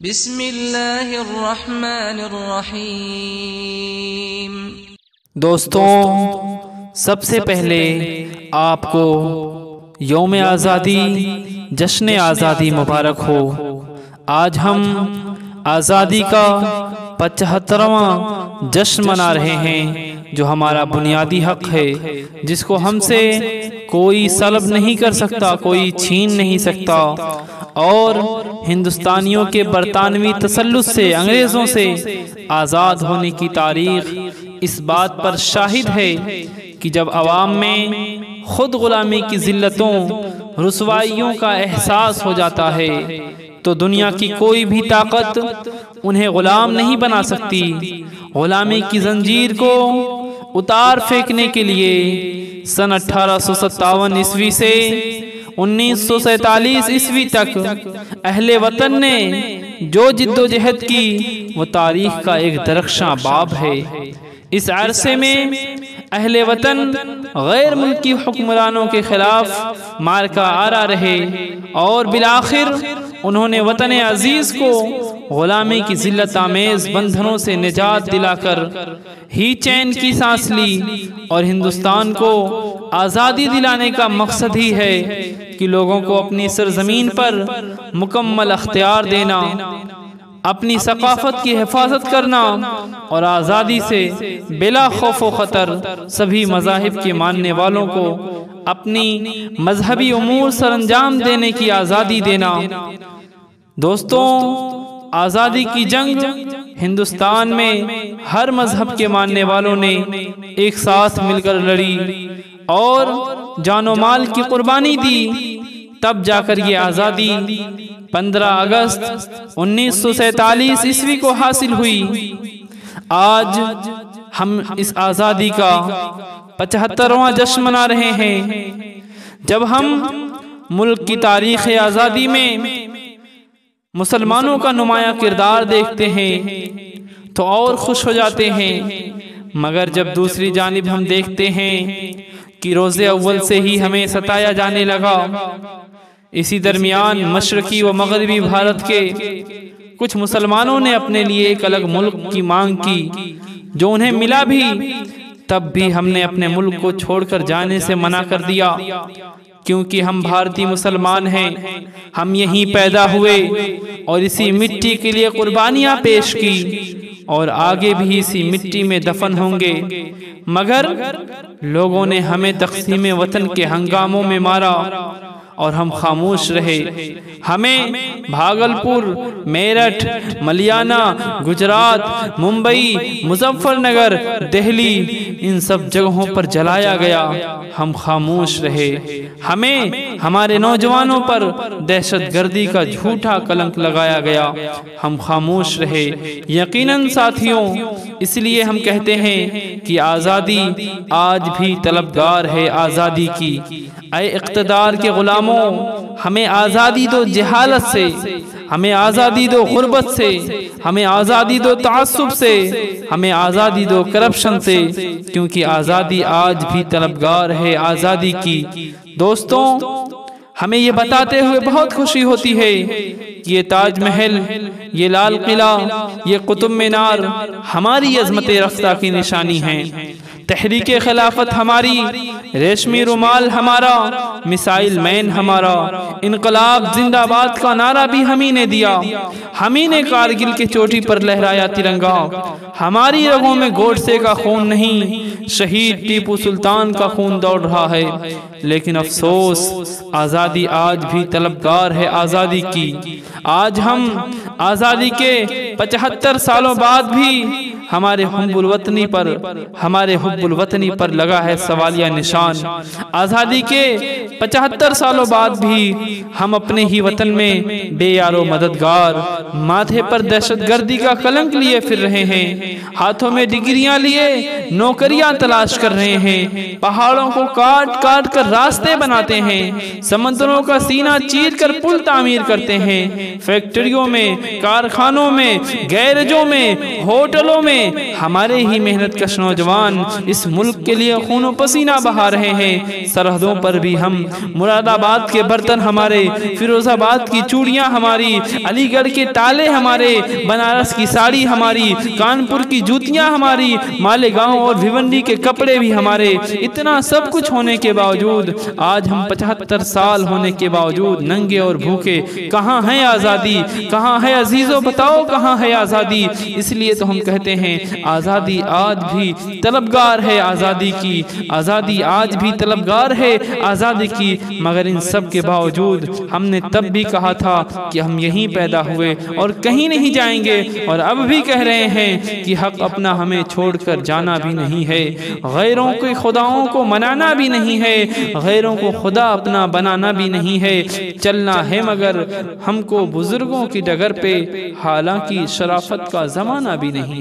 بسم اللہ الرحمن الرحیم۔ دوستوں، سب سے پہلے آپ کو یوم آزادی، جشن آزادی مبارک ہو۔ آج ہم آزادی کا 75واں جشن منا رہے ہیں، جو ہمارا بنیادی حق ہے، جس کو ہم سے کوئی سلب نہیں کر سکتا، کوئی چھین نہیں سکتا، اور ہندوستانیوں کے برطانوی تسلط سے، انگریزوں سے آزاد ہونے کی تاریخ اس بات پر شاہد ہے کہ جب عوام میں خود غلامی کی ذلتوں، رسوائیوں کا احساس ہو جاتا ہے تو دنیا کی کوئی بھی طاقت انہیں غلام نہیں بنا سکتی۔ غلامی کی زنجیر کو اتار پھینکنے کے لیے سن 1857 عیسوی سے 1947 عیسوی تک اہل وطن نے جو جد و جہد کی، وہ تاریخ کا ایک درخشاں باب ہے۔ اس عرصے میں اہل وطن غیر ملکی حکمرانوں کے خلاف معرکہ آرا رہے، اور بالآخر انہوں نے وطن عزیز کو غلامی کی ذلت آمیز بندھنوں سے نجات دلا کر ہی چین کی سانس لی، اور ہندوستان کو آزادی دلانے کا مقصد ہی ہے کہ لوگوں کو اپنی سرزمین پر مکمل اختیار دینا، اپنی ثقافت کی حفاظت کرنا، اور آزادی سے بلا خوف و خطر سبھی مذاہب کے ماننے والوں کو اپنی مذہبی امور سر انجام دینے کی آزادی دینا۔ دوستوں، آزادی کی جنگ ہندوستان میں ہر مذہب کے ماننے والوں نے ایک ساتھ مل کر لڑی اور جان و مال کی قربانی دی، تب جا کر یہ آزادی 15 اگست 1947 عیسوی کو حاصل ہوئی۔ آج ہم اس آزادی کا 75واں جشن منا رہے ہیں۔ جب ہم ملک کی تاریخ آزادی میں مسلمانوں کا نمایاں کردار دیکھتے ہیں تو اور خوش ہو جاتے ہیں، مگر جب دوسری جانب ہم دیکھتے ہیں کہ روز اول سے ہی ہمیں ستایا جانے لگا، اسی درمیان مشرقی و مغربی بھارت کے کچھ مسلمانوں نے اپنے لیے ایک الگ ملک کی مانگ کی، جو انہیں ملا بھی، تب بھی ہم نے اپنے ملک کو چھوڑ کر جانے سے منع کر دیا، کیونکہ ہم بھارتی مسلمان ہیں، ہم یہیں پیدا ہوئے اور اسی مٹی کے لیے قربانیاں پیش کی، اور آگے بھی اسی مٹی میں دفن ہوں گے۔ مگر لوگوں نے ہمیں تقسیم وطن کے ہنگاموں میں مارا اور ہم خاموش رہے۔ ہمیں بھاگلپور، میرٹھ، ملیانہ، گجرات، ممبئی، مظفر نگر، دہلی، ان سب جگہوں پر جلایا گیا، ہم خاموش رہے۔ ہمیں ہمارے نوجوانوں پر دہشت گردی کا جھوٹا کلنک لگایا گیا، ہم خاموش رہے۔ یقیناً ساتھیوں، اس لیے ہم کہتے ہیں کہ آزادی آج بھی طلبگار ہے آزادی کی۔ اے اقتدار کے غلاموں، ہمیں آزادی دو جہالت سے، ہمیں آزادی دو غربت سے، ہمیں آزادی دو تعصب سے، ہمیں آزادی دو کرپشن سے، کیونکہ آزادی آج بھی طلبگار ہے آزادی کی۔ دوستوں، ہمیں یہ بتاتے ہوئے بہت خوشی ہوتی ہے کہ یہ تاج محل، یہ لال قلعہ، یہ قطب مینار ہماری عظمت رفتہ کی نشانی ہیں۔ تحریک خلافت ہماری، ریشمی رومال ہمارا، میسائل مین ہمارا، انقلاب زندہ باد کا نعرہ بھی ہمیں نے دیا، ہمیں نے کارگل کے چوٹی پر لہرایا ترنگا۔ ہماری رگوں میں گوڈسے کا خون نہیں، شہید ٹیپو سلطان کا خون دوڑ رہا ہے، لیکن افسوس آزادی آج بھی طلبگار ہے آزادی کی۔ آج ہم آزادی کے 75 سالوں بعد بھی ہمارے حب الوطنی پر لگا ہے سوالیہ نشان۔ آزادی کے 75 سالوں بعد بھی ہم اپنے ہی وطن میں بے یار و مددگار، ماتھے پر دہشت گردی کا کلنک لیے پھر رہے ہیں، ہاتھوں میں ڈگریاں لیے نوکریاں تلاش کر رہے ہیں، پہاڑوں کو کاٹ کاٹ کر راستے بناتے ہیں، سمندروں کا سینہ چیر کر پل تعمیر کرتے ہیں، فیکٹریوں میں، کارخانوں میں، گیرجوں میں، ہوٹلوں میں میں ہمارے ہی محنت کش نوجوان اس ملک کے لیے خون و پسینہ بہا رہے ہیں۔ سرحدوں پر بھی ہم، مراد آباد کے برتن ہمارے، فیروز آباد کی چوڑیاں ہماری، علی گڑھ کے تالے ہمارے، بنارس کی ساڑی ہماری، کانپور کی جوتیاں ہماری، مالیگاؤں اور بھیونڈی کے کپڑے بھی ہمارے۔ اتنا سب کچھ ہونے کے باوجود آج ہم 75 سال ہونے کے باوجود ننگے اور بھوکے۔ کہاں ہے آزادی؟ کہاں ہے عزیزو بتاؤ کہاں ہے آزادی؟ اس لیے تو ہم کہتے ہیں آزادی آج بھی طلبگار ہے آزادی کی، آزادی آج بھی طلبگار ہے آزادی کی۔ مگر ان سب کے باوجود ہم نے تب بھی کہا تھا کہ ہم یہیں پیدا ہوئے اور کہیں نہیں جائیں گے، اور اب بھی کہہ رہے ہیں کہ حق اپنا ہمیں چھوڑ کر جانا بھی نہیں ہے، غیروں کے خداؤں کو منانا بھی نہیں ہے، غیروں کو خدا اپنا بنانا بھی نہیں ہے۔ چلنا ہے مگر ہم کو بزرگوں کی ڈگر پہ، حالانکہ شرافت کا زمانہ بھی نہیں۔